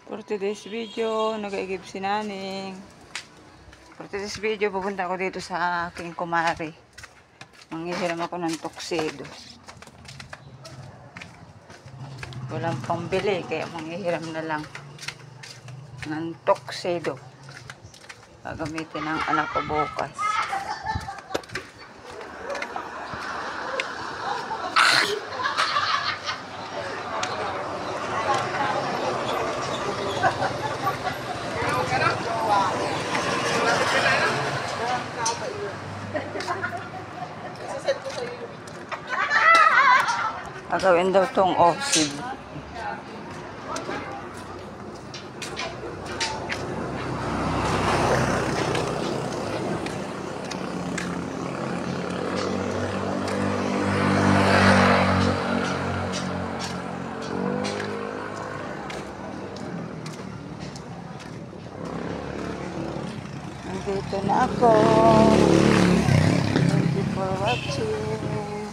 For today's video, nag-iigib si Naning. For today's video, pupunta ako dito sa aking kumari. Manghihiram ako ng tuxedo. Walang pambili, kaya manghihiram na lang ng tuxedo. Gagamitin ng anak ko bukas. Gagawin daw tong off-seed. Nandito na ako.